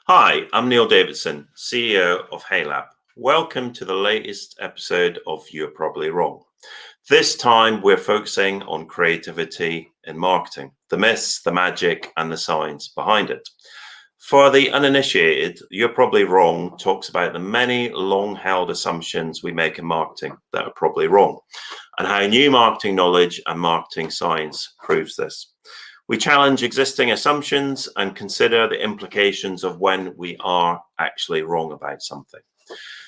Hi, I'm Neil Davidson, CEO of HeyLab. Welcome to the latest episode of You're Probably Wrong. This time we're focusing on creativity in marketing, the myths, the magic, and the science behind it. For the uninitiated, You're Probably Wrong talks about the many long-held assumptions we make in marketing that are probably wrong, and how new marketing knowledge and marketing science proves this. We challenge existing assumptions and consider the implications of when we are actually wrong about something.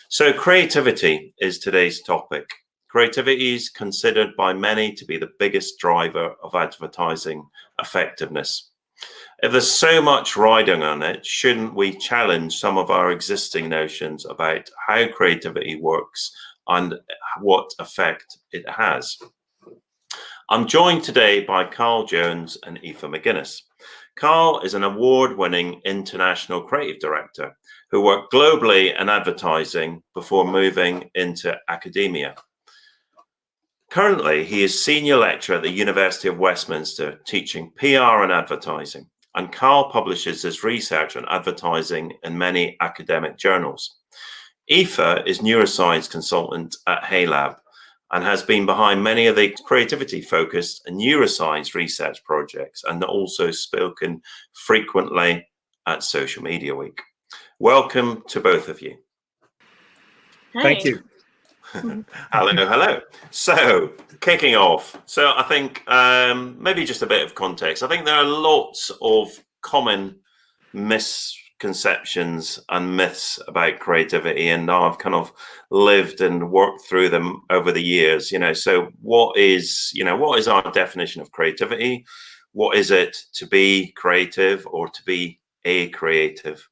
So creativity is today's topic. Creativity is considered by many to be the biggest driver of advertising effectiveness. If there's so much riding on it, shouldn't we challenge some of our existing notions about how creativity works and what effect it has? I'm joined today by Carl Jones and Aoife McGuinness. Carl is an award-winning international creative director who worked globally in advertising before moving into academia. Currently, he is senior lecturer at the University of Westminster teaching PR and advertising, and Carl publishes his research on advertising in many academic journals. Aoife is neuroscience consultant at HeyLab and has been behind many of the creativity-focused neuroscience research projects and also spoken frequently at Social Media Week. Welcome to both of you. Hi. Thank you. Hello. So, kicking off. So, I think maybe just a bit of context. I think there are lots of common misconceptions and myths about creativity, and I've kind of lived and worked through them over the years. So what is our definition of creativity? What is it to be creative or to be a creative?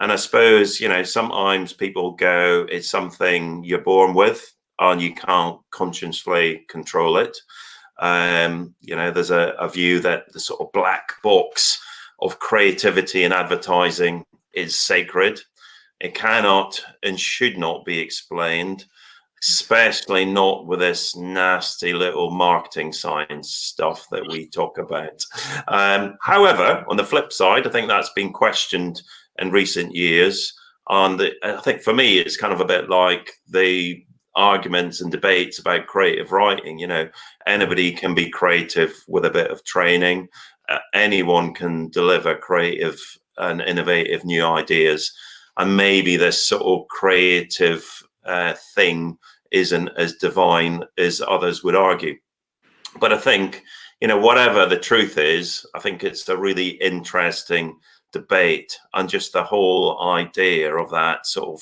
And I suppose, sometimes people go, it's something you're born with and you can't consciously control it. There's a view that the sort of black box of creativity in advertising is sacred. It cannot and should not be explained, especially not with this nasty little marketing science stuff that we talk about. However, on the flip side, I think that's been questioned in recent years. And I think for me, it's kind of a bit like the arguments and debates about creative writing. Anybody can be creative with a bit of training. Anyone can deliver creative and innovative new ideas. And maybe this sort of creative thing isn't as divine as others would argue. But I think, whatever the truth is, I think it's a really interesting debate, and just the whole idea of that sort of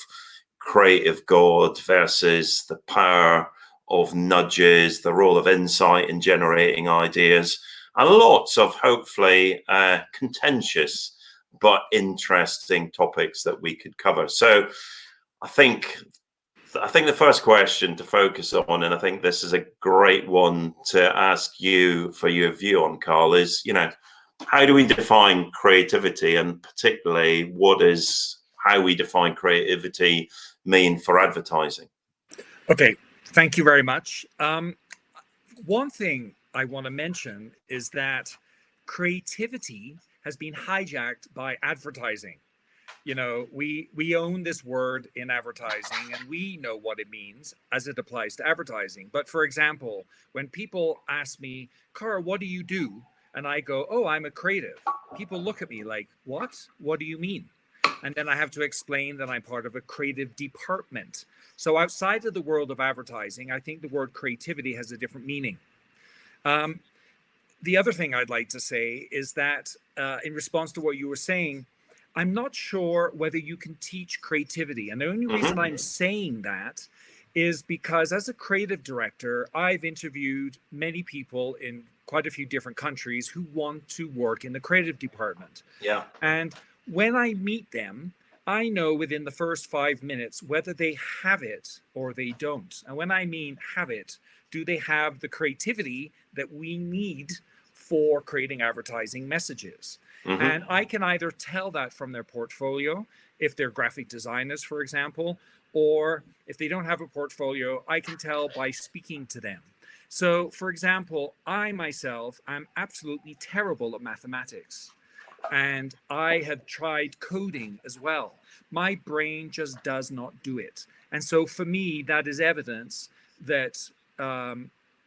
creative God versus the power of nudges, the role of insight in generating ideas, and lots of hopefully contentious but interesting topics that we could cover. So I think the first question to focus on, and I think this is a great one to ask you for your view on, Carl, is, how do we define creativity, and particularly how we define creativity mean for advertising? Okay, thank you very much. One thing I want to mention is that creativity has been hijacked by advertising. We own this word in advertising, and we know what it means as it applies to advertising. But for example, when people ask me, Carl, what do you do? And I go, oh, I'm a creative. People look at me like, what? What do you mean? And then I have to explain that I'm part of a creative department. So outside of the world of advertising, I think the word creativity has a different meaning. The other thing I'd like to say is that in response to what you were saying, I'm not sure whether you can teach creativity. And the only reason I'm saying that is because as a creative director, I've interviewed many people in quite a few different countries who want to work in the creative department. Yeah. And when I meet them, I know within the first 5 minutes whether they have it or they don't. And when I mean have it, do they have the creativity that we need for creating advertising messages? And I can either tell that from their portfolio, if they're graphic designers, for example, or if they don't have a portfolio, I can tell by speaking to them. So, for example, I myself am absolutely terrible at mathematics. And I have tried coding as well. My brain just does not do it. And so for me, that is evidence that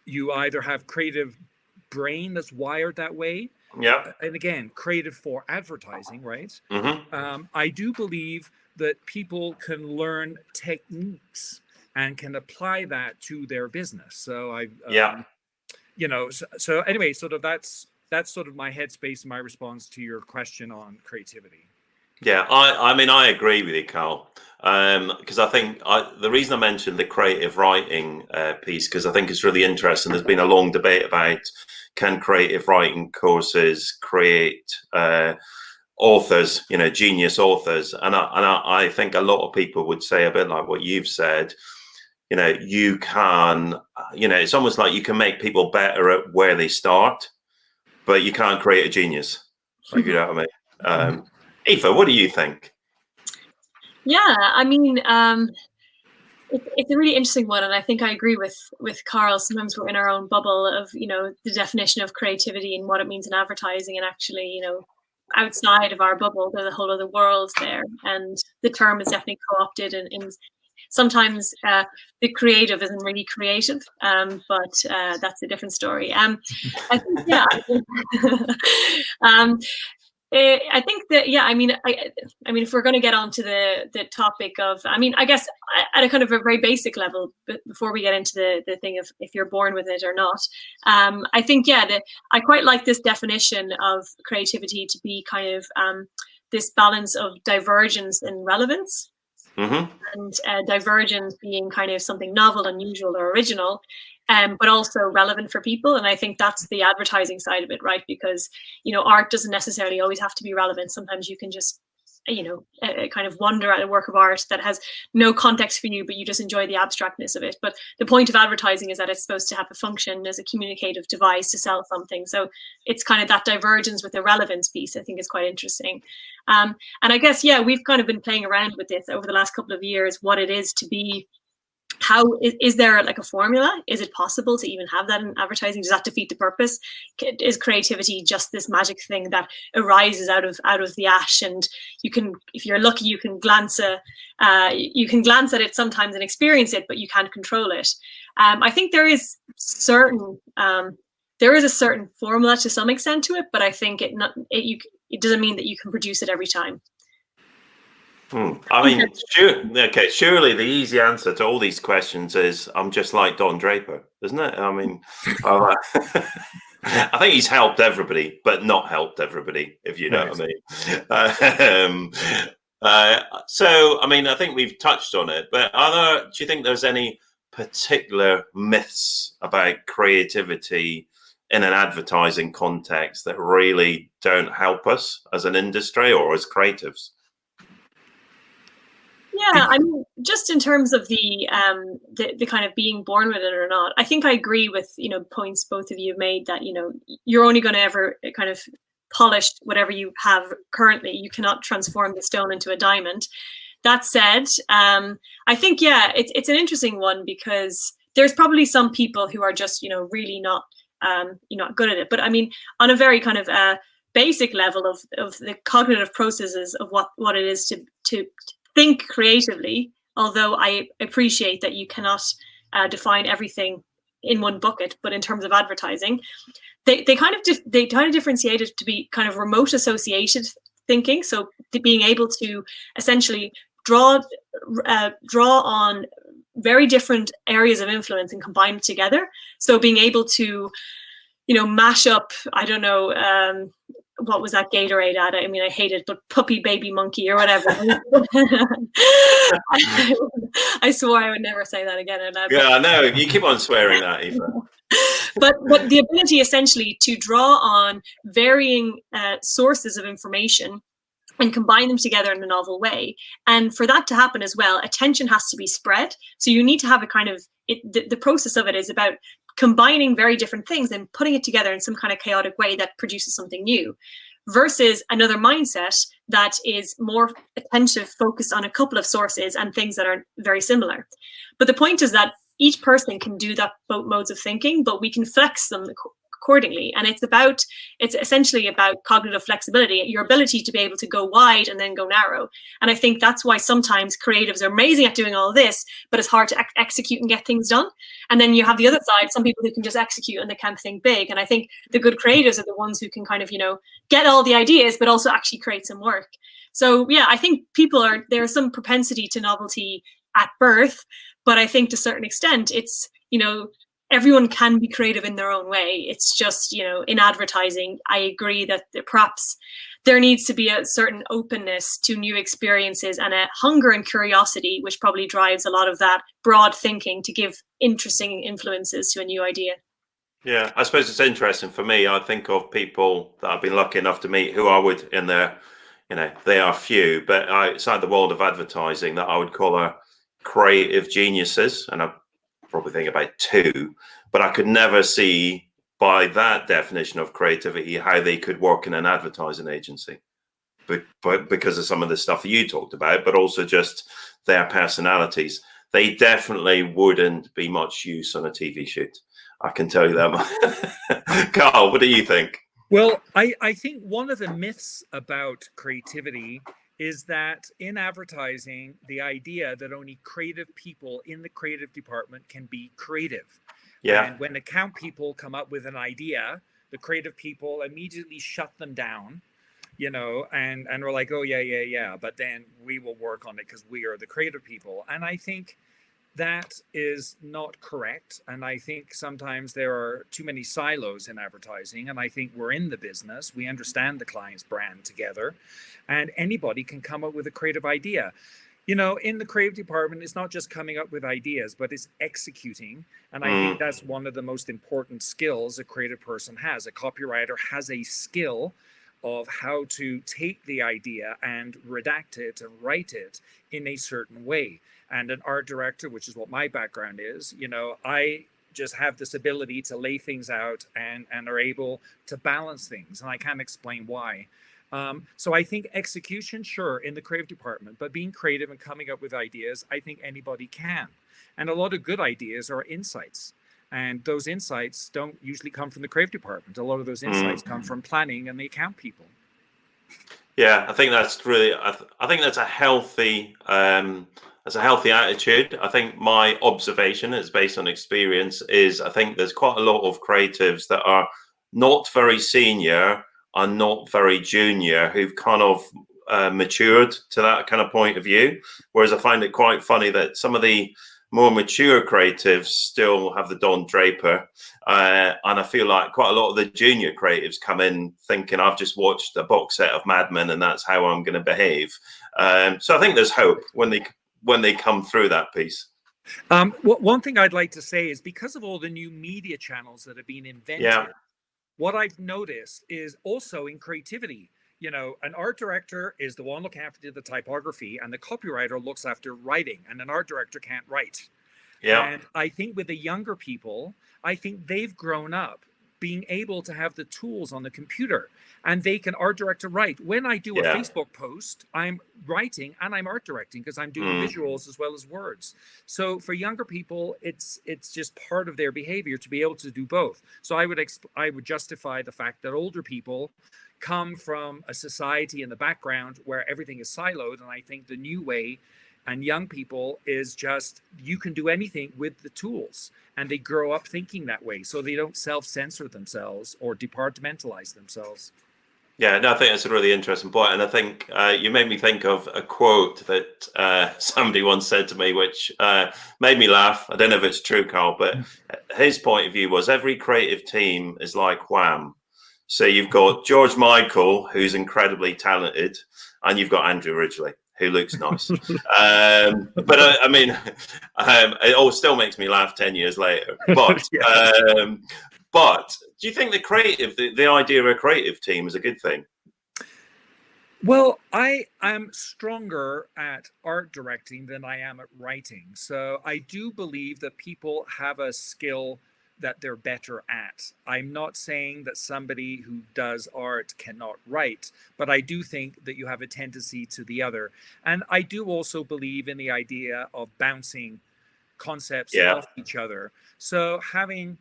you either have creative brain that's wired that way. Yeah. And again, creative for advertising, right? Mm-hmm. I do believe that people can learn techniques and can apply that to their business. So so anyway, sort of that's sort of my headspace and my response to your question on creativity. Yeah, I mean, I agree with you, Carl, because I think the reason I mentioned the creative writing piece, because I think it's really interesting. There's been a long debate about can creative writing courses create authors, genius authors, and I think a lot of people would say a bit like what you've said. You can, it's almost like you can make people better at where they start, but you can't create a genius. If you know what I mean. Aoife, what do you think? Yeah, I mean, it's a really interesting one, and I think I agree with Carl. Sometimes we're in our own bubble of the definition of creativity and what it means in advertising, and actually outside of our bubble there's a whole other world there, and the term is definitely co-opted, and sometimes the creative isn't really creative, but that's a different story. I think, yeah. I think that, yeah, I mean, if we're going to get onto the topic of, I guess at a kind of a very basic level, before we get into the thing of if you're born with it or not, I think, yeah, I quite like this definition of creativity to be kind of this balance of divergence and relevance. Mm-hmm. And divergence being kind of something novel, unusual, or original, but also relevant for people. And I think that's the advertising side of it, right? Because art doesn't necessarily always have to be relevant. Sometimes you can just kind of wonder at a work of art that has no context for you, but you just enjoy the abstractness of it. But the point of advertising is that it's supposed to have a function as a communicative device to sell something. So it's kind of that divergence with the relevance piece, I think, is quite interesting. And I guess, yeah, we've kind of been playing around with this over the last couple of years, what it is to be. How is there like a formula? Is it possible to even have that in advertising? Does that defeat the purpose? Is creativity just this magic thing that arises out of the ash, and you can, if you're lucky, you can glance at it sometimes and experience it, but you can't control it. I think there is a certain formula to some extent to it, but I think it doesn't mean that you can produce it every time. I mean, surely the easy answer to all these questions is I'm just like Don Draper, isn't it? I mean, I think he's helped everybody, but not helped everybody, if you know what I mean. So, I mean, I think we've touched on it, but do you think there's any particular myths about creativity in an advertising context that really don't help us as an industry or as creatives? Yeah, I mean, just in terms of the kind of being born with it or not, I think I agree with points both of you have made that you're only going to ever kind of polish whatever you have currently. You cannot transform the stone into a diamond. That said, I think, yeah, it's an interesting one because there's probably some people who are just really not good at it. But I mean, on a very kind of basic level of the cognitive processes of what it is to think creatively, although I appreciate that you cannot define everything in one bucket, but in terms of advertising, they kind of differentiate it to be kind of remote associated thinking. So being able to essentially draw on very different areas of influence and combine it together. So being able to mash up, I don't know, what was that Gatorade ad? I mean, I hate it, but puppy baby monkey or whatever. I swore I would never say that again. Yeah, I know. You keep on swearing that, Aoife. But the ability essentially to draw on varying sources of information and combine them together in a novel way. And for that to happen as well, attention has to be spread. So you need to have a kind of, the process of it is about combining very different things and putting it together in some kind of chaotic way that produces something new, versus another mindset that is more attentive, focused on a couple of sources and things that are very similar. But the point is that each person can do that both modes of thinking, but we can flex them accordingly. And it's essentially about cognitive flexibility, your ability to be able to go wide and then go narrow. And I think that's why sometimes creatives are amazing at doing all this, but it's hard to execute and get things done. And then you have the other side, some people who can just execute and they can't think big. And I think the good creatives are the ones who can kind of, get all the ideas, but also actually create some work. So yeah, I think there's some propensity to novelty at birth, but I think to a certain extent, it's, everyone can be creative in their own way. It's just, in advertising, I agree that perhaps there needs to be a certain openness to new experiences and a hunger and curiosity, which probably drives a lot of that broad thinking to give interesting influences to a new idea. Yeah, I suppose it's interesting for me. I think of people that I've been lucky enough to meet who I would, in their, they are few, but outside the world of advertising, that I would call are creative geniuses. And I probably think about two, but I could never see by that definition of creativity how they could work in an advertising agency, but because of some of the stuff that you talked about, but also just their personalities. They definitely wouldn't be much use on a TV shoot. I can tell you that. Carl, what do you think? Well, I think one of the myths about creativity is that in advertising, the idea that only creative people in the creative department can be creative. Yeah. And when account people come up with an idea, the creative people immediately shut them down, and we're like, oh, yeah. But then we will work on it because we are the creative people. And I think that is not correct. And I think sometimes there are too many silos in advertising. And I think we're in the business. We understand the client's brand together. And anybody can come up with a creative idea. In the creative department, it's not just coming up with ideas, but it's executing. And I think that's one of the most important skills a creative person has. A copywriter has a skill of how to take the idea and redact it and write it in a certain way. And an art director, which is what my background is, I just have this ability to lay things out and are able to balance things. And I can't explain why. So I think execution, sure, in the creative department, but being creative and coming up with ideas, I think anybody can. And a lot of good ideas are insights. And those insights don't usually come from the creative department. A lot of those insights come from planning and the account people. Yeah, I think that's really, I think that's a healthy, attitude. I think my observation is based on experience is I think there's quite a lot of creatives that are not very senior and not very junior who've kind of matured to that kind of point of view. Whereas I find it quite funny that some of the more mature creatives still have the Don Draper. And I feel like quite a lot of the junior creatives come in thinking, I've just watched a box set of Mad Men and that's how I'm going to behave. So I think there's hope when they come through that piece. One thing I'd like to say is because of all the new media channels that have been invented, what I've noticed is also in creativity, an art director is the one looking after the typography and the copywriter looks after writing, and an art director can't write. Yeah. And I think with the younger people, I think they've grown up being able to have the tools on the computer and they can art direct to write. When I do a Facebook post, I'm writing and I'm art directing because I'm doing visuals as well as words. So for younger people, it's just part of their behavior to be able to do both. So I would justify the fact that older people come from a society in the background where everything is siloed. And I think the new way and young people is just, you can do anything with the tools, and they grow up thinking that way. So they don't self-censor themselves or departmentalize themselves. Yeah, no, I think that's a really interesting point. And I think you made me think of a quote that somebody once said to me, which made me laugh. I don't know if it's true, Carl, but his point of view was every creative team is like Wham. So you've got George Michael, who's incredibly talented, and you've got Andrew Ridgeley, who looks nice. But I mean, it all still makes me laugh 10 years later. But but do you think the idea of a creative team is a good thing? Well, I am stronger at art directing than I am at writing. So I do believe that people have a skill that they're better at. I'm not saying that somebody who does art cannot write, but I do think that you have a tendency to the other. And I do also believe in the idea of bouncing concepts off each other. So having,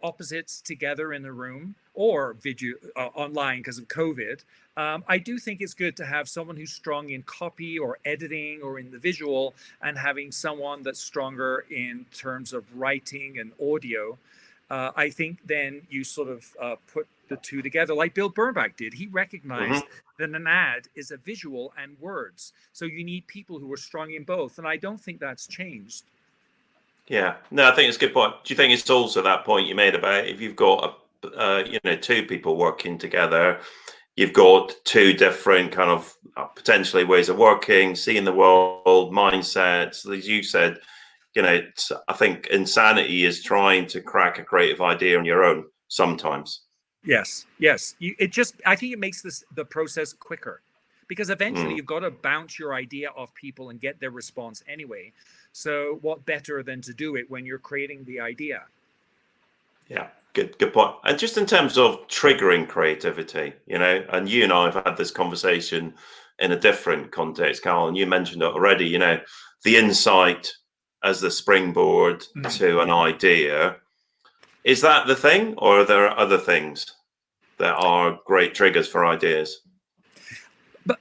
opposites together in the room or video online because of COVID. I do think it's good to have someone who's strong in copy or editing or in the visual, and having someone that's stronger in terms of writing and audio. I think then you sort of put the two together like Bill Bernbach did. He recognized that an ad is a visual and words. So you need people who are strong in both. And I don't think that's changed. Yeah, no, I think it's a good point. Do you think it's also that point you made about if you've got two people working together, you've got two different kind of potentially ways of working, seeing the world, mindsets. As you said, I think insanity is trying to crack a creative idea on your own sometimes. Yes. I think it makes the process quicker, because eventually you've got to bounce your idea off people and get their response anyway. So what better than to do it when you're creating the idea? Yeah, good point. And just in terms of triggering creativity, and you and I have had this conversation in a different context, Carl, and you mentioned it already, the insight as the springboard to an idea. Is that the thing, or are there other things that are great triggers for ideas? But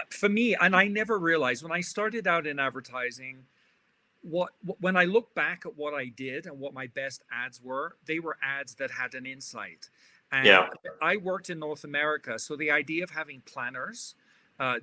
for me, and I never realized when I started out in advertising, when I look back at what I did and what my best ads were, they were ads that had an insight. And I worked in North America, so the idea of having planners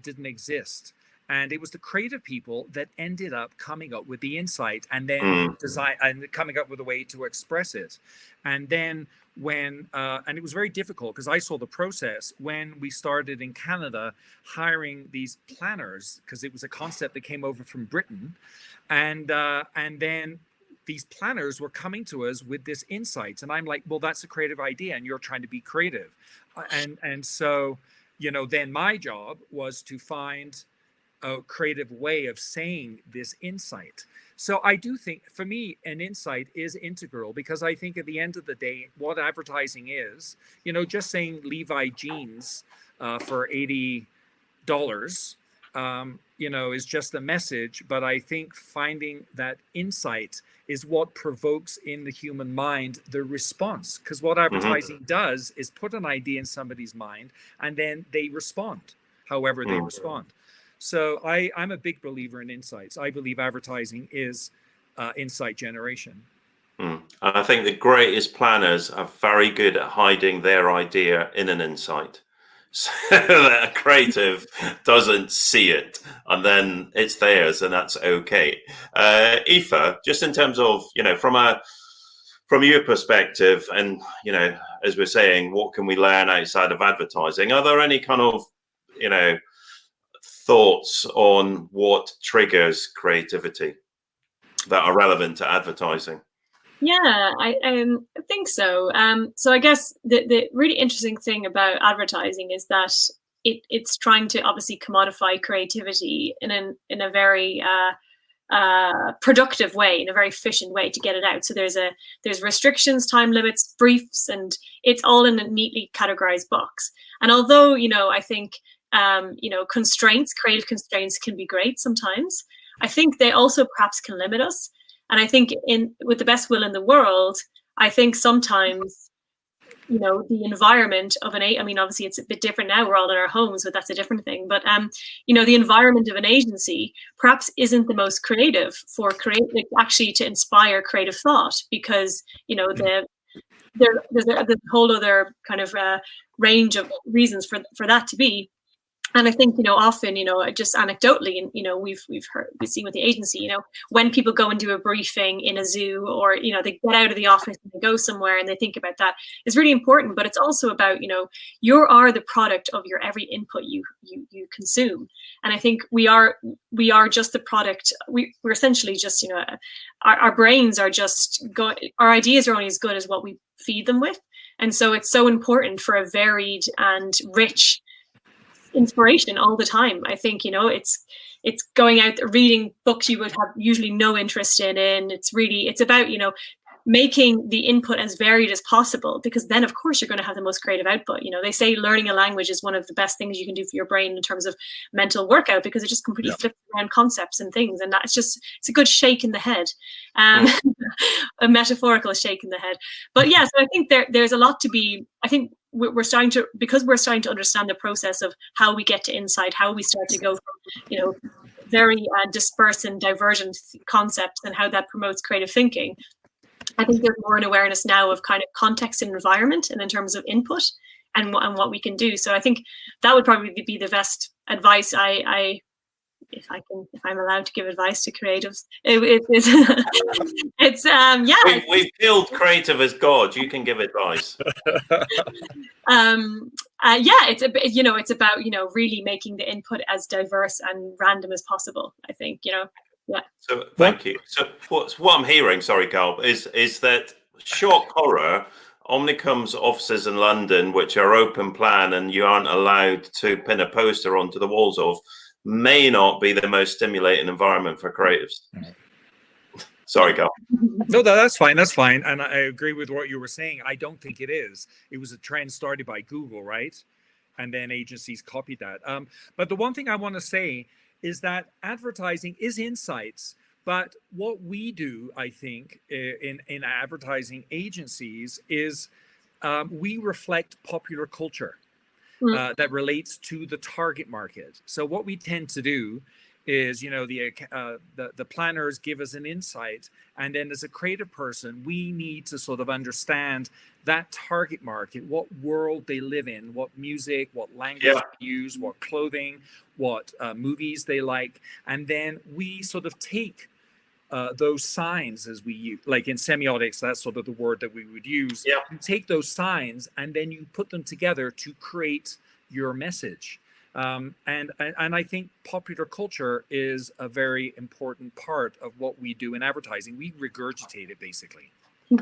didn't exist. And it was the creative people that ended up coming up with the insight and then design and coming up with a way to express it. And then and it was very difficult because I saw the process when we started in Canada hiring these planners, because it was a concept that came over from Britain. And then these planners were coming to us with this insight. And I'm like, well, that's a creative idea and you're trying to be creative. And so, then my job was to find a creative way of saying this insight. So I do think, for me, an insight is integral, because I think at the end of the day, what advertising is, just saying Levi jeans for $80, is just a message. But I think finding that insight is what provokes in the human mind the response, because what advertising does is put an idea in somebody's mind and then they respond however they respond. So I'm a big believer in insights. I believe advertising is insight generation. And I think the greatest planners are very good at hiding their idea in an insight, so that a creative doesn't see it, and then it's theirs, and that's okay. Aoife, just in terms of, from your perspective, and as we're saying, what can we learn outside of advertising? Are there any kind of thoughts on what triggers creativity that are relevant to advertising? Yeah, I think so. So I guess the really interesting thing about advertising is that it's trying to obviously commodify creativity in a very productive way, in a very efficient way to get it out. So there's restrictions, time limits, briefs, and it's all in a neatly categorized box. And although I think creative constraints can be great sometimes, I think they also perhaps can limit us. And I think with the best will in the world, I think sometimes, the environment of obviously it's a bit different now, we're all in our homes, but that's a different thing. But, the environment of an agency perhaps isn't the most creative actually to inspire creative thought, because, there's a whole other kind of range of reasons for that to be. And I think, often, just anecdotally, and, we've seen with the agency, when people go and do a briefing in a zoo, or, they get out of the office and they go somewhere and they think about that, it's really important. But it's also about, you are the product of your every input you consume. And I think we are just the product. We're essentially just, our brains are just our ideas are only as good as what we feed them with. And so it's so important for a varied and rich inspiration all the time. I think it's going out reading books you would have usually no interest in. It's about making the input as varied as possible, because then of course you're going to have the most creative output. They say learning a language is one of the best things you can do for your brain in terms of mental workout, because it just completely flips around concepts and things, and it's a good shake in the head, a metaphorical shake in the head. But yeah, so I think there's a lot to be, I think we're starting to understand the process of how we get to insight, how we start to go from very dispersed and divergent concepts, and how that promotes creative thinking. I think there's more an awareness now of kind of context and environment, and in terms of input and what we can do. So I think that would probably be the best advice if I'm allowed to give advice to creatives. We've killed creative as God. You can give advice. It's about really making the input as diverse and random as possible, I think. Yeah. So thank you. So what I'm hearing, sorry, Carl, is that shock horror only comes offices in London which are open plan and you aren't allowed to pin a poster onto the walls of, may not be the most stimulating environment for creatives. Sorry, Carl. No, that's fine. That's fine. And I agree with what you were saying. I don't think it is. It was a trend started by Google, right? And then agencies copied that. But the one thing I want to say is that advertising is insights. But what we do, I think, in advertising agencies is we reflect popular culture that relates to the target market. So what we tend to do is, the planners give us an insight, and then as a creative person, we need to sort of understand that target market, what world they live in, what music, what language they use, what clothing, what movies they like, and then we sort of take those signs, as we use, like in semiotics, that's sort of the word that we would use. You take those signs and then you put them together to create your message. And I think popular culture is a very important part of what we do in advertising. We regurgitate it, basically.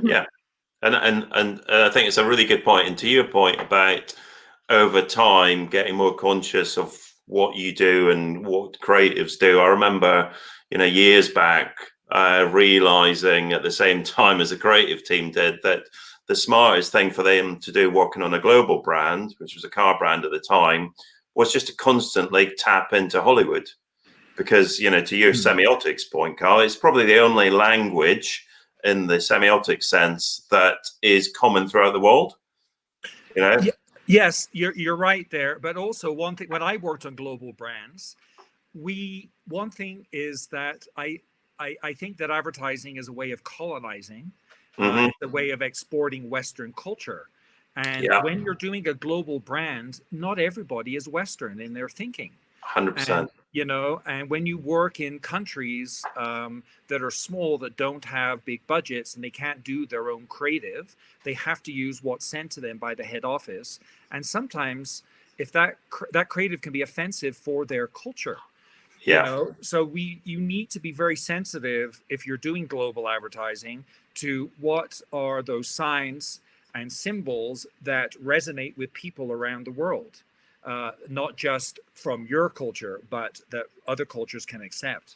Yeah, and I think it's a really good point. And to your point about over time getting more conscious of what you do and what creatives do, I remember, years back, realizing at the same time as the creative team did that the smartest thing for them to do working on a global brand, which was a car brand at the time, was just to constantly tap into Hollywood. Because, to your semiotics point, Carl, it's probably the only language in the semiotic sense that is common throughout the world. Yes, you're right there. But also one thing, when I worked on global brands, one thing is that I think that advertising is a way of colonizing. It's a way of exporting Western culture. And when you're doing a global brand, not everybody is Western in their thinking. 100%. And when you work in countries that are small, that don't have big budgets, and they can't do their own creative, they have to use what's sent to them by the head office. And sometimes if that creative can be offensive for their culture. So you need to be very sensitive, if you're doing global advertising, to what are those signs and symbols that resonate with people around the world, not just from your culture, but that other cultures can accept.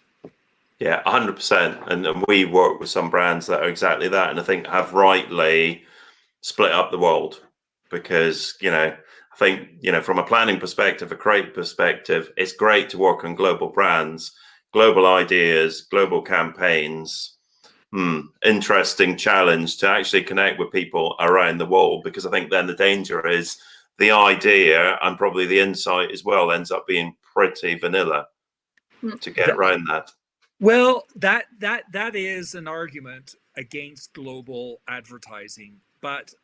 Yeah, 100%. And we work with some brands that are exactly that, and I think have rightly split up the world, because I think from a planning perspective, a creative perspective, it's great to work on global brands, global ideas, global campaigns. Interesting challenge to actually connect with people around the world, because I think then the danger is the idea and probably the insight as well ends up being pretty vanilla to get around that. Well, that is an argument against global advertising, but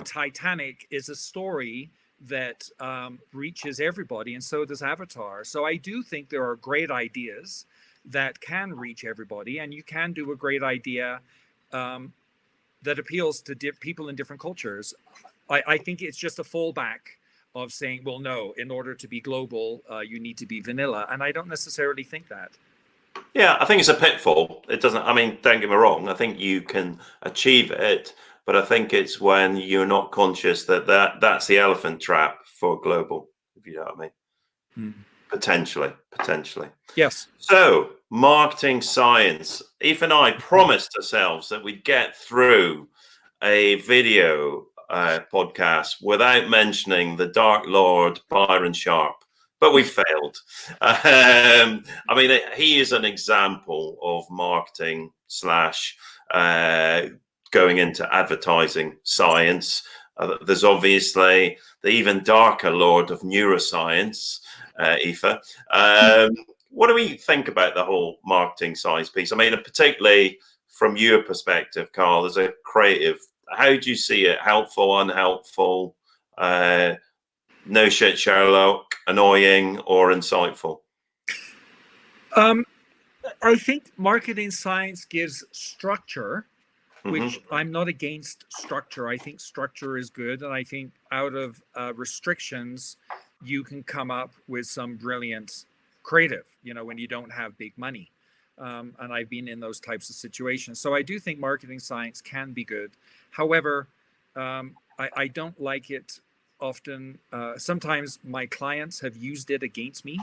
Titanic is a story that reaches everybody, and so does Avatar. So I do think there are great ideas that can reach everybody, and you can do a great idea that appeals to people in different cultures. I think it's just a fallback of saying, well, no, in order to be global, you need to be vanilla. And I don't necessarily think that. Yeah, I think it's a pitfall. It doesn't, don't get me wrong, I think you can achieve it, but I think it's when you're not conscious that's the elephant trap for global, if you know what I mean. Potentially. Yes. So, marketing science. Eve and I promised ourselves that we'd get through a video podcast without mentioning the Dark Lord Byron Sharp, but we failed. I mean, he is an example of marketing slash going into advertising science. There's obviously the even darker Lord of neuroscience, Aoife. What do we think about the whole marketing science piece? I mean, particularly from your perspective, Carl, as a creative, how do you see it? Helpful, unhelpful, no shit Sherlock, annoying, or insightful? I think marketing science gives structure, which I'm not against structure. I think structure is good. And I think out of restrictions, you can come up with some brilliant creative, when you don't have big money. And I've been in those types of situations. So I do think marketing science can be good. However, I don't like it often. Sometimes my clients have used it against me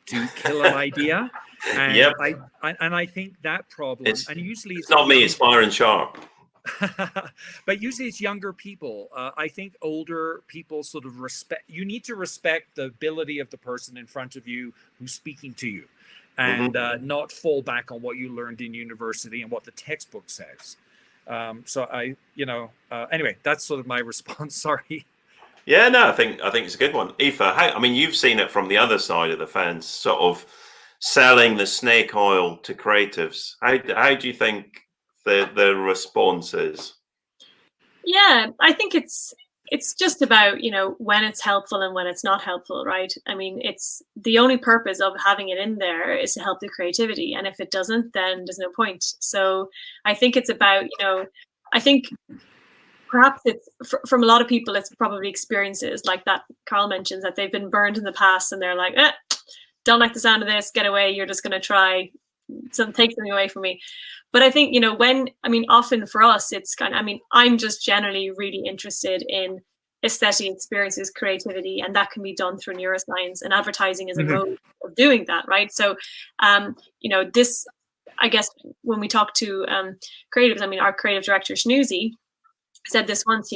to kill an idea. And I think that problem, and usually it's not me, it's Byron Sharp. But usually it's younger people. I think older people sort of you need to respect the ability of the person in front of you who's speaking to you, and not fall back on what you learned in university and what the textbook says. So anyway, that's sort of my response. Sorry. Yeah, no, I think it's a good one. Aoife, I mean, you've seen it from the other side of the fence, sort of selling the snake oil to creatives. How do you think the response is? Yeah, I think it's just about, when it's helpful and when it's not helpful, right? I mean, it's the only purpose of having it in there is to help the creativity. And if it doesn't, then there's no point. So I think it's about, I think perhaps it's from a lot of people, it's probably experiences like that Carl mentions, that they've been burned in the past and they're like, don't like the sound of this, get away. You're just going to take something away from me. But I think, often for us, it's I'm just generally really interested in aesthetic experiences, creativity, and that can be done through neuroscience, and advertising is a mode of doing that, right? So, this, I guess, when we talk to creatives, our creative director, Shnoozy, said this once,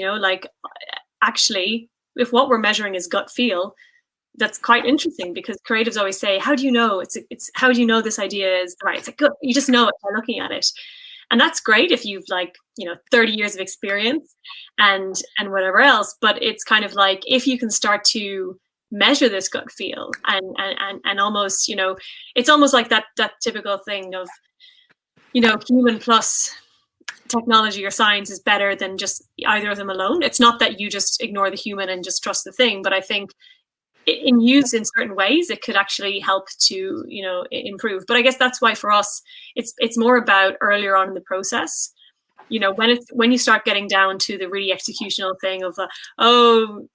actually, if what we're measuring is gut feel, that's quite interesting, because creatives always say, how do you know it's how do you know this idea is right? It's like, good, you just know it by looking at it. And that's great if you've 30 years of experience and whatever else, but it's kind of like, if you can start to measure this gut feel and almost, it's almost like that typical thing of, human plus technology or science is better than just either of them alone. It's not that you just ignore the human and just trust the thing, but I think in used in certain ways, it could actually help to, improve. But I guess that's why for us, it's more about earlier on in the process. When you start getting down to the really executional thing of,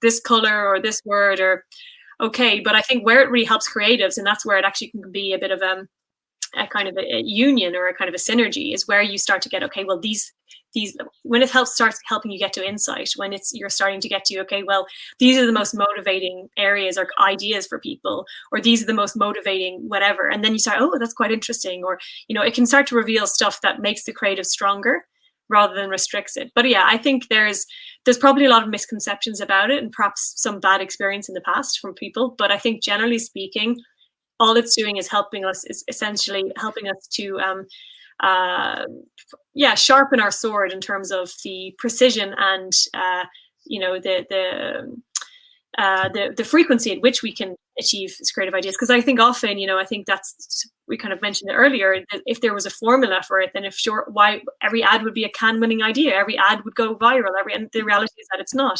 this color or this word or, okay. But I think where it really helps creatives, and that's where it actually can be a bit of a kind of a union or a kind of a synergy, is where you start to get, okay, well, these when it starts helping you get to insight, when you're starting to get to, okay, well, these are the most motivating areas or ideas for people, or these are the most motivating whatever, and then you start, that's quite interesting, or it can start to reveal stuff that makes the creative stronger rather than restricts it. But yeah, I think there's probably a lot of misconceptions about it, and perhaps some bad experience in the past from people, but I think generally speaking, all it's doing is essentially helping us to sharpen our sword in terms of the precision and the frequency at which we can achieve creative ideas. Because I think often, I think we kind of mentioned it earlier, that if there was a formula for it, then why every ad would be a can-winning idea, every ad would go viral, and the reality is that it's not.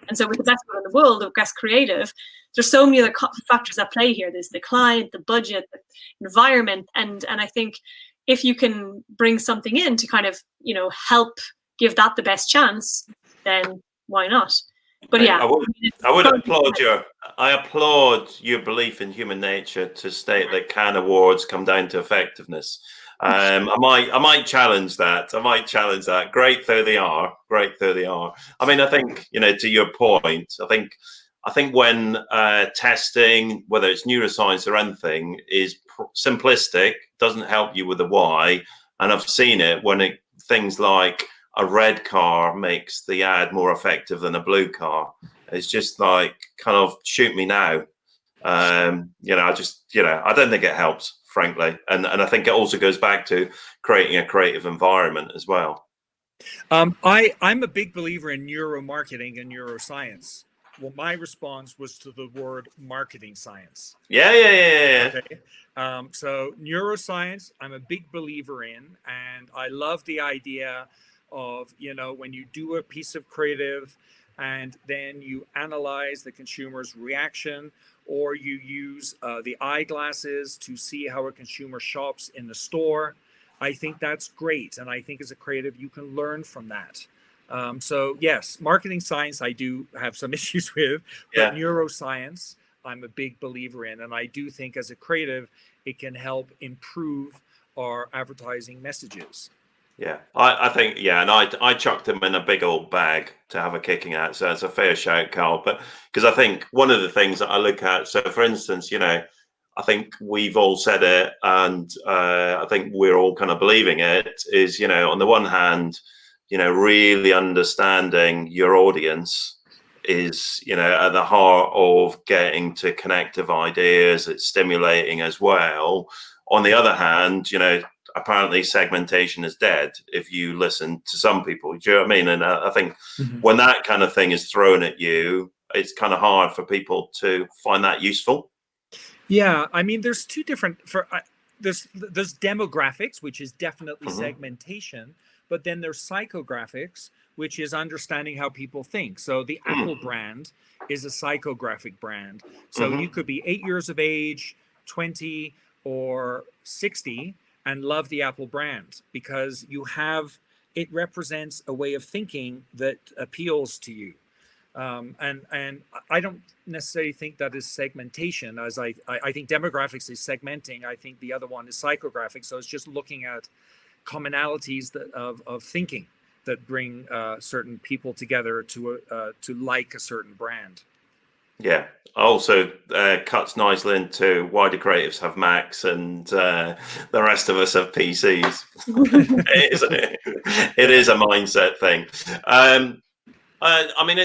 And so with the best one in the world, the best creative, there's so many other factors at play here. There's the client, the budget, the environment, and I think if you can bring something in to kind of, help give that the best chance, then why not? But yeah, I applaud your belief in human nature to state that can awards come down to effectiveness. I might challenge that. Great though they are. I mean, I think, to your point, I think I think when testing, whether it's neuroscience or anything, is simplistic, doesn't help you with the why. And I've seen it when things like a red car makes the ad more effective than a blue car. It's just like, kind of shoot me now. I don't think it helps, frankly. And I think it also goes back to creating a creative environment as well. I'm a big believer in neuromarketing and neuroscience. Well, my response was to the word marketing science. Yeah. Okay. So neuroscience, I'm a big believer in, and I love the idea of, when you do a piece of creative and then you analyze the consumer's reaction, or you use the eyeglasses to see how a consumer shops in the store. I think that's great. And I think as a creative, you can learn from that. So yes, marketing science, I do have some issues with, but neuroscience, I'm a big believer in. And I do think as a creative, it can help improve our advertising messages. Yeah, I think, and I chucked them in a big old bag to have a kicking at. So it's a fair shout, Carl. But because I think one of the things that I look at, so for instance, I think we've all said it, and I think we're all kind of believing it, is, on the one hand, really understanding your audience is, at the heart of getting to connective ideas. It's stimulating as well. On the other hand, apparently segmentation is dead if you listen to some people. Do you know what I mean? And I think when that kind of thing is thrown at you, it's kind of hard for people to find that useful. Yeah, I mean, there's two different there's demographics, which is definitely segmentation, but then there's psychographics, which is understanding how people think. So the Apple brand is a psychographic brand. So you could be 8 years of age, 20 or 60, and love the Apple brand because it represents a way of thinking that appeals to you. And I don't necessarily think that is segmentation, as I think demographics is segmenting. I think the other one is psychographic. So it's just looking at commonalities of thinking that bring certain people together to like a certain brand. Yeah. Also cuts nicely into why do creatives have Macs and the rest of us have PCs. It is a mindset thing. I mean,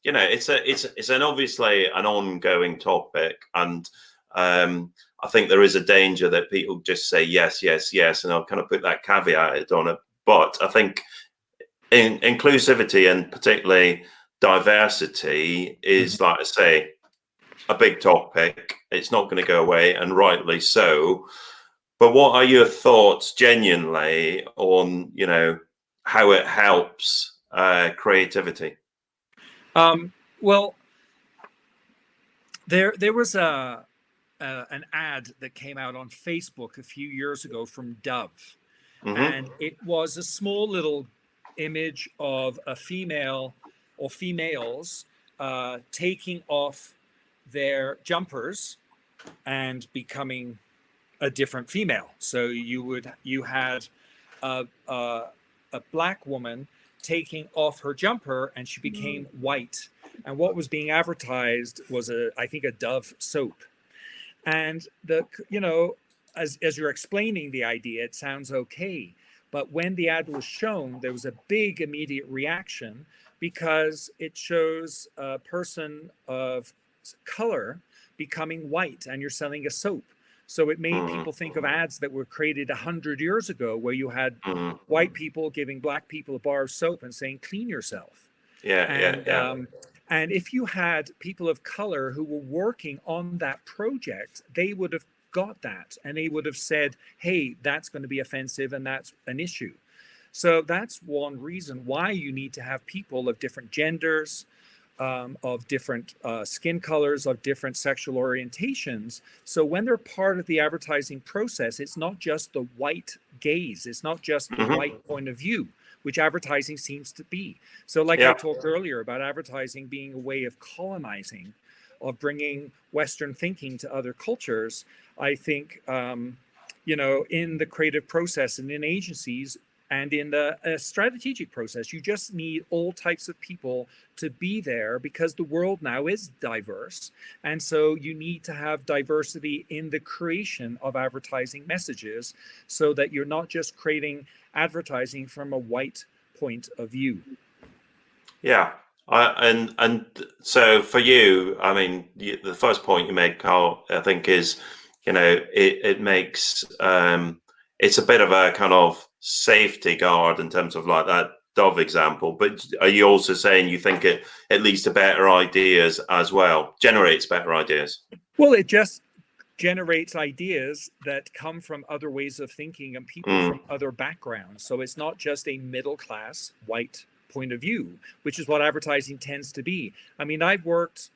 it's an obviously an ongoing topic, and I think there is a danger that people just say yes, and I'll kind of put that caveat on it. But I think inclusivity and particularly diversity is, like I say, a big topic. It's not going to go away, and rightly so. But what are your thoughts genuinely on, how it helps creativity? Well, there was an ad that came out on Facebook a few years ago from Dove, and it was a small little image of a female or females taking off their jumpers and becoming a different female. So you had a black woman taking off her jumper and she became white. And what was being advertised was I think a Dove soap. And as you're explaining the idea, it sounds okay. But when the ad was shown, there was a big immediate reaction because it shows a person of color becoming white and you're selling a soap. So it made people think of ads that were created 100 years ago where you had white people giving black people a bar of soap and saying, clean yourself. And if you had people of color who were working on that project, they would have got that and they would have said, hey, that's going to be offensive and that's an issue. So that's one reason why you need to have people of different genders, of different skin colors, of different sexual orientations. So when they're part of the advertising process, it's not just the white gaze. It's not just the white point of view, which advertising seems to be. So like I talked earlier about advertising being a way of colonizing, of bringing Western thinking to other cultures. I think, in the creative process and in agencies, And in a strategic process, you just need all types of people to be there because the world now is diverse. And so you need to have diversity in the creation of advertising messages so that you're not just creating advertising from a white point of view. Yeah. And so for you, I mean, the first point you made, Carl, I think is, it makes, it's a bit of a kind of safety guard in terms of like that Dove example. But are you also saying you think it leads to better ideas as well, generates better ideas? Well, it just generates ideas that come from other ways of thinking and people from other backgrounds. So it's not just a middle class white point of view, which is what advertising tends to be. I mean, I've worked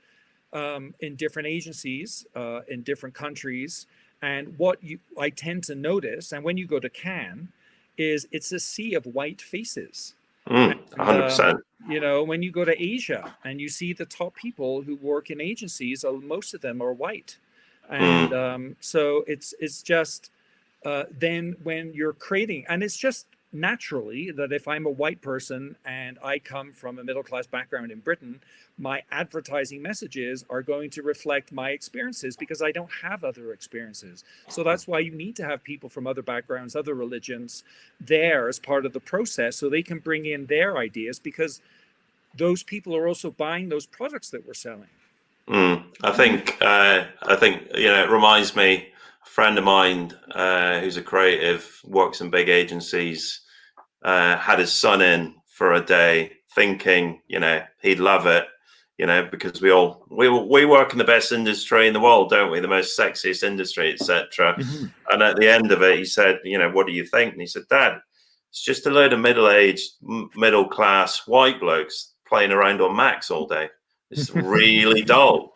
in different agencies in different countries, and what I tend to notice, and when you go to Cannes, is it's a sea of white faces. 100%. When you go to Asia and you see the top people who work in agencies, most of them are white. And so it's just then when you're creating, and it's just naturally that if I'm a white person and I come from a middle-class background in Britain, my advertising messages are going to reflect my experiences because I don't have other experiences. So that's why you need to have people from other backgrounds, other religions there as part of the process so they can bring in their ideas because those people are also buying those products that we're selling. I think it reminds me, a friend of mine who's a creative, works in big agencies, had his son in for a day, thinking he'd love it, because we work in the best industry in the world, don't we? The most sexiest industry, etc. And at the end of it, he said, what do you think? And he said, Dad, it's just a load of middle-aged, middle-class white blokes playing around on Macs all day. It's really dull.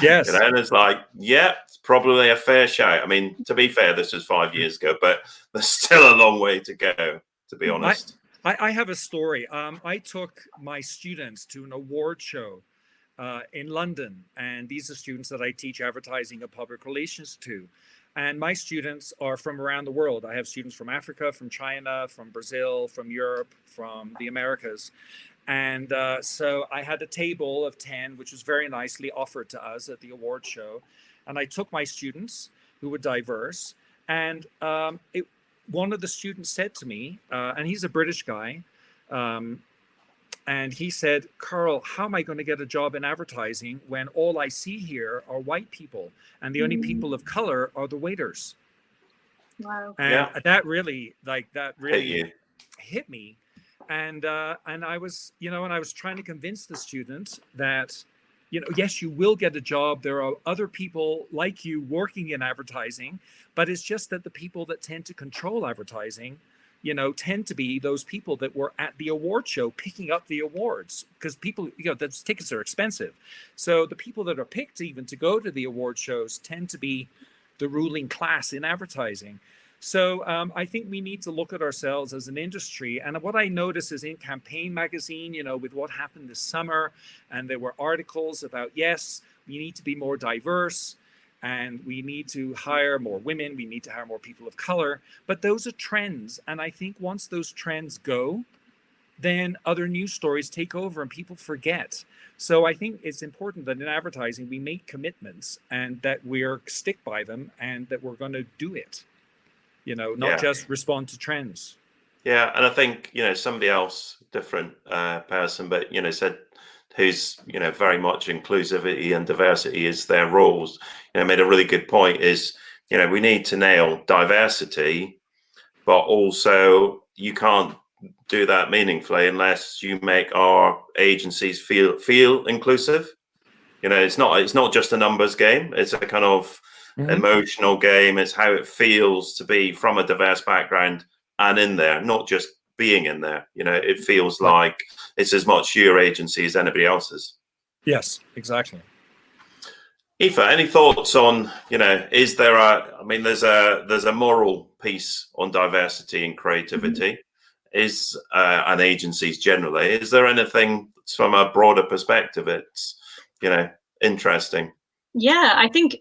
Yes. And it's like, yeah, it's probably a fair shout. I mean, to be fair, this was 5 years ago, but there's still a long way to go, to be honest. I have a story. I took my students to an award show in London, and these are students that I teach advertising and public relations to. And my students are from around the world. I have students from Africa, from China, from Brazil, from Europe, from the Americas. And so I had a table of 10, which was very nicely offered to us at the award show. And I took my students who were diverse. And one of the students said to me, and he's a British guy, and he said, Carl, how am I going to get a job in advertising when all I see here are white people and the only people of color are the waiters? Wow. And that really hit me. And I was, and I was trying to convince the student that, yes, you will get a job. There are other people like you working in advertising, but it's just that the people that tend to control advertising, tend to be those people that were at the award show picking up the awards because people, those tickets are expensive. So the people that are picked even to go to the award shows tend to be the ruling class in advertising. So I think we need to look at ourselves as an industry. And what I notice is in Campaign magazine, with what happened this summer, and there were articles about, yes, we need to be more diverse and we need to hire more women. We need to hire more people of color. But those are trends. And I think once those trends go, then other news stories take over and people forget. So I think it's important that in advertising, we make commitments and that we're stick by them and that we're going to do it. Not just respond to trends. Yeah, and I think somebody else, different person, but said who's very much inclusivity and diversity is their roles. Made a really good point. Is we need to nail diversity, but also you can't do that meaningfully unless you make our agencies feel inclusive. It's not just a numbers game. It's a kind of emotional game. It's how it feels to be from a diverse background and in there, not just being in there. It feels like it's as much your agency as anybody else's. Yes, exactly. Aoife, any thoughts on, is there there's a moral piece on diversity and creativity, and agencies generally. Is there anything from a broader perspective it's, interesting? Yeah, I think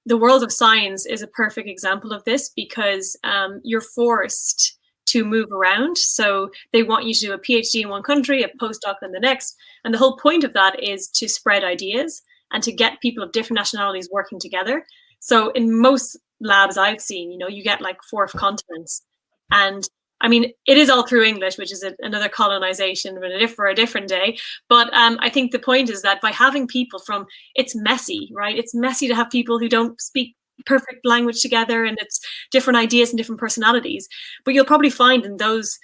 the world of science is a perfect example of this because you're forced to move around. So they want you to do a PhD in one country, a postdoc in the next. And the whole point of that is to spread ideas and to get people of different nationalities working together. So in most labs I've seen, you get like 4 continents. And I mean, it is all through English, which is another colonization, but for a different day. But I think the point is that by having people it's messy, right? It's messy to have people who don't speak perfect language together, and it's different ideas and different personalities. But you'll probably find in those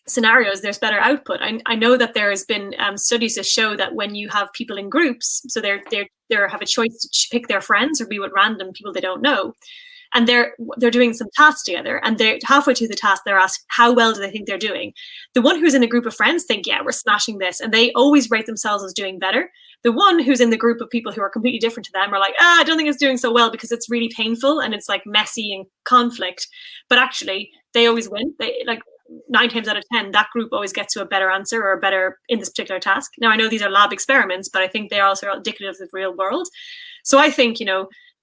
scenarios there's better output. I know that there has been studies that show that when you have people in groups, so they have a choice to pick their friends or be with random people they don't know, and they're doing some tasks together, and they're halfway through the task, they're asked how well do they think they're doing. The one who's in a group of friends think, yeah, we're smashing this, and they always rate themselves as doing better. The one who's in the group of people who are completely different to them are like, I don't think it's doing so well, because it's really painful and it's like messy and conflict. But actually they always win. They, like, 9 times out of 10, that group always gets to a better answer or a better in this particular task. Now, I know these are lab experiments, but I think they are also indicative of the real world. So I think,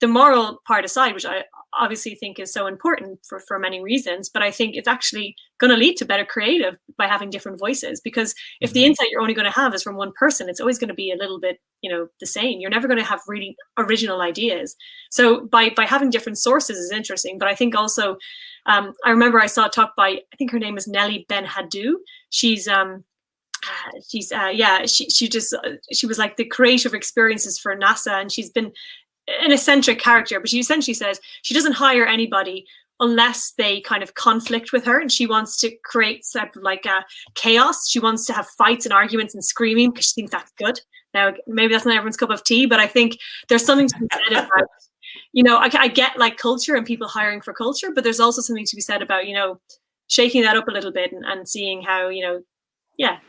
the moral part aside, which I obviously think is so important for many reasons, but I think it's actually going to lead to better creative by having different voices. Because if the insight you're only going to have is from one person, it's always going to be a little bit, the same. You're never going to have really original ideas. So by having different sources is interesting. But I think also, I remember I saw a talk by, I think her name is Nellie Ben Haddou. She was like the creative experiences for NASA, and she's been an eccentric character, but she essentially says she doesn't hire anybody unless they kind of conflict with her, and she wants to create sort of like a chaos. She wants to have fights and arguments and screaming because she thinks that's good. Now, maybe that's not everyone's cup of tea, but I think there's something to be said about, I get like culture and people hiring for culture, but there's also something to be said about, shaking that up a little bit and seeing how,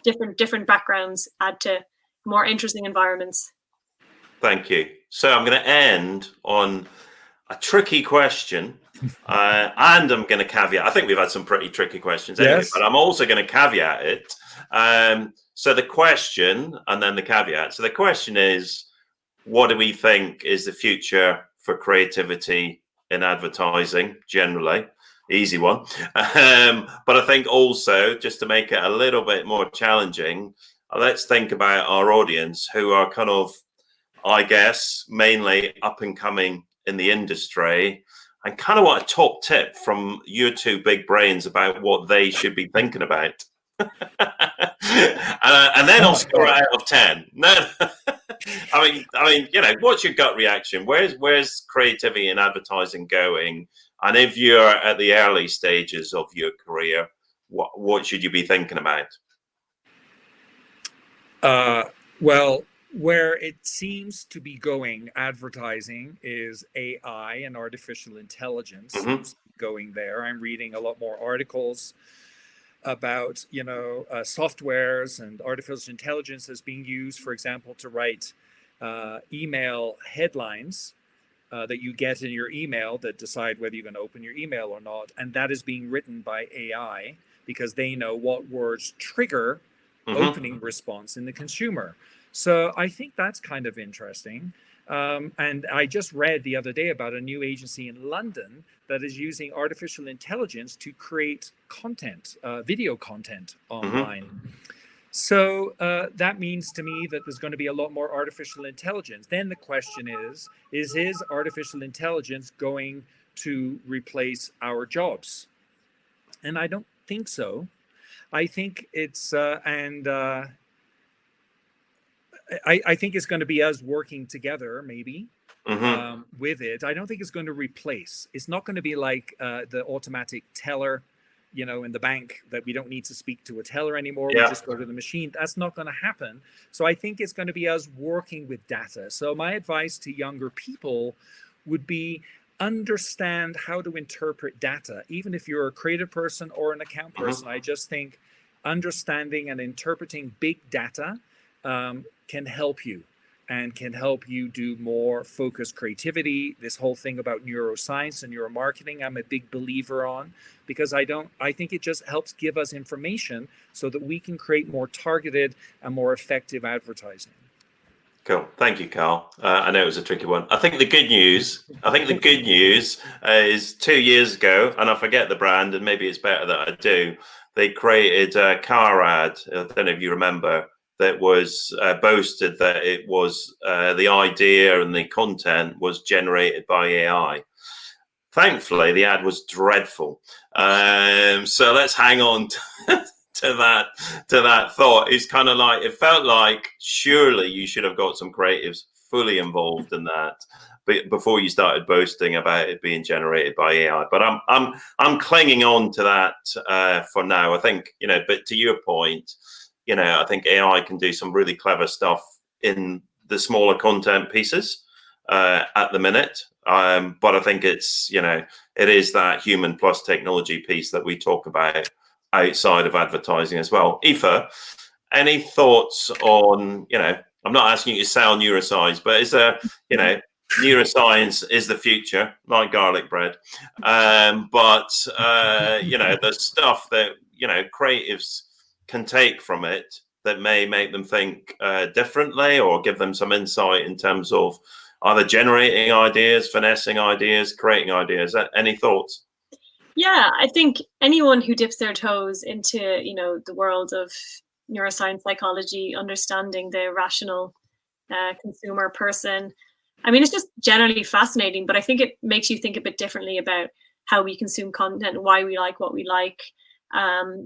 different backgrounds add to more interesting environments. Thank you. So I'm going to end on a tricky question, and I'm going to caveat. I think we've had some pretty tricky questions anyway, yes, but I'm also going to caveat it. So the question and then the caveat. So the question is, what do we think is the future for creativity in advertising generally? Easy one. But I think also, just to make it a little bit more challenging, let's think about our audience who are kind of, I guess, mainly up and coming in the industry, and kind of want a top tip from your 2 big brains about what they should be thinking about. And then I'll score it out of 10. No, I mean, what's your gut reaction? Where's creativity in advertising going? And if you're at the early stages of your career, what should you be thinking about? Well, where it seems to be going, advertising, is AI and artificial intelligence. Going there. I'm reading a lot more articles about, softwares and artificial intelligence as being used, for example, to write email headlines that you get in your email that decide whether you're going to open your email or not. And that is being written by AI because they know what words trigger opening response in the consumer. So I think that's kind of interesting. And I just read the other day about a new agency in London that is using artificial intelligence to create content, video content online. So that means to me that there's going to be a lot more artificial intelligence. Then the question is his artificial intelligence going to replace our jobs? And I don't think so. I think it's, I think it's going to be us working together, maybe, with it. I don't think it's going to replace. It's not going to be like the automatic teller, in the bank, that we don't need to speak to a teller anymore. We just go to the machine. That's not going to happen. So I think it's going to be us working with data. So my advice to younger people would be understand how to interpret data. Even if you're a creative person or an account person, I just think understanding and interpreting big data can help you and can help you do more focused creativity. This whole thing about neuroscience and neuromarketing, I'm a big believer on, because I think it just helps give us information so that we can create more targeted and more effective advertising. Cool. Thank you, Carl. I know it was a tricky one. I think the good news is 2 years ago, and I forget the brand, and maybe it's better that I do. They created a car ad. I don't know if you remember. That was boasted that it was the idea and the content was generated by AI. Thankfully, the ad was dreadful. So let's hang on to that thought. It's kind of like, it felt like surely you should have got some creatives fully involved in that before you started boasting about it being generated by AI. But I'm clinging on to that for now. I think, but to your point, I think AI can do some really clever stuff in the smaller content pieces at the minute. But I think it's, it is that human plus technology piece that we talk about outside of advertising as well. Aoife, any thoughts on, I'm not asking you to sell neuroscience, but is there, neuroscience is the future, like garlic bread. But the stuff that, creatives can take from it that may make them think differently or give them some insight in terms of either generating ideas, finessing ideas, creating ideas. Any thoughts? Yeah, I think anyone who dips their toes into, the world of neuroscience, psychology, understanding the rational consumer person, I mean, it's just generally fascinating, but I think it makes you think a bit differently about how we consume content and why we like what we like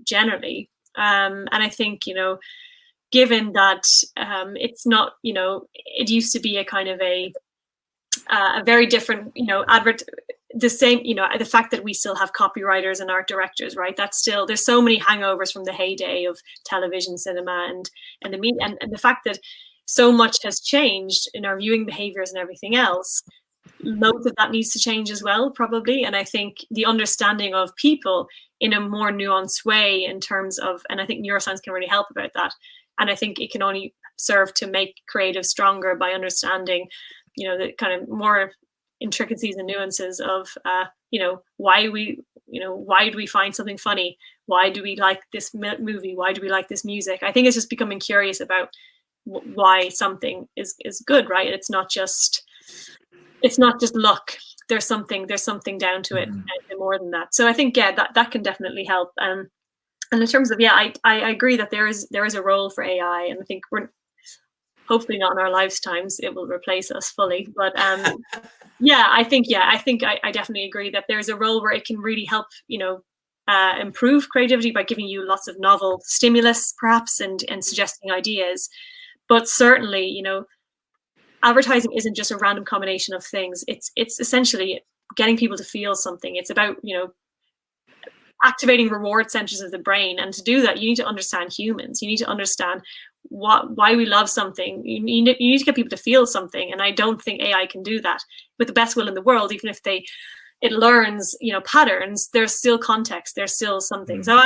generally. And I think, given that it's not, it used to be a kind of a very different, the same, the fact that we still have copywriters and art directors, right? That's still, there's so many hangovers from the heyday of television, cinema, and the media, and the fact that so much has changed in our viewing behaviors and everything else. Loads of that needs to change as well, probably. And I think the understanding of people in a more nuanced way in terms of, and I think neuroscience can really help about that. And I think it can only serve to make creatives stronger by understanding, the kind of more intricacies and nuances of, why do we find something funny? Why do we like this movie? Why do we like this music? I think it's just becoming curious about why something is good, right? It's not just luck. There's something down to it, and more than that. So I think, that can definitely help. And in terms of, I agree that there is a role for AI, and I think we're hopefully not in our lifetimes it will replace us fully. But I definitely agree that there's a role where it can really help, improve creativity by giving you lots of novel stimulus, perhaps, and suggesting ideas. But certainly, advertising isn't just a random combination of things. It's essentially getting people to feel something. It's about, activating reward centers of the brain. And to do that, you need to understand humans. You need to understand why we love something. You need to get people to feel something. And I don't think AI can do that with the best will in the world. Even if it learns, patterns, there's still context. There's still something. So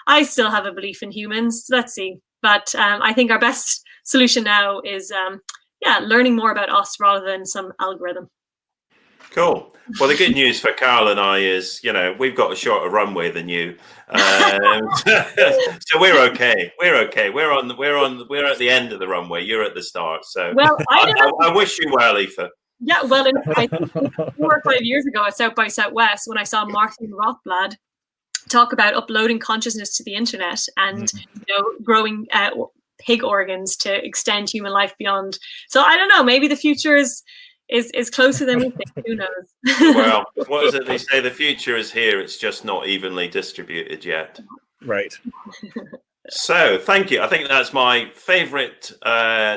I still have a belief in humans. Let's see. But I think our best solution now is, learning more about us rather than some algorithm. Cool. Well, the good news for Carl and I is, we've got a shorter runway than you, so we're okay. We're okay. We're at the end of the runway. You're at the start. So, well, I wish you well, Aoife. Yeah, well, I think 4 or 5 years ago at South by Southwest, when I saw Martin Rothblatt talk about uploading consciousness to the internet and growing pig organs to extend human life beyond. So I don't know. Maybe the future is closer than we think. Who knows? Well, what is it they say? The future is here. It's just not evenly distributed yet. Right. So thank you. I think that's my favorite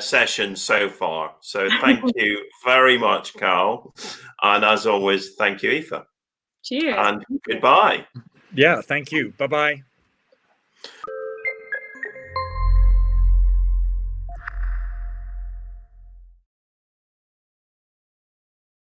session so far. So thank you very much, Carl. And as always, thank you, Aoife. Cheers. And goodbye. Yeah, thank you. Bye-bye.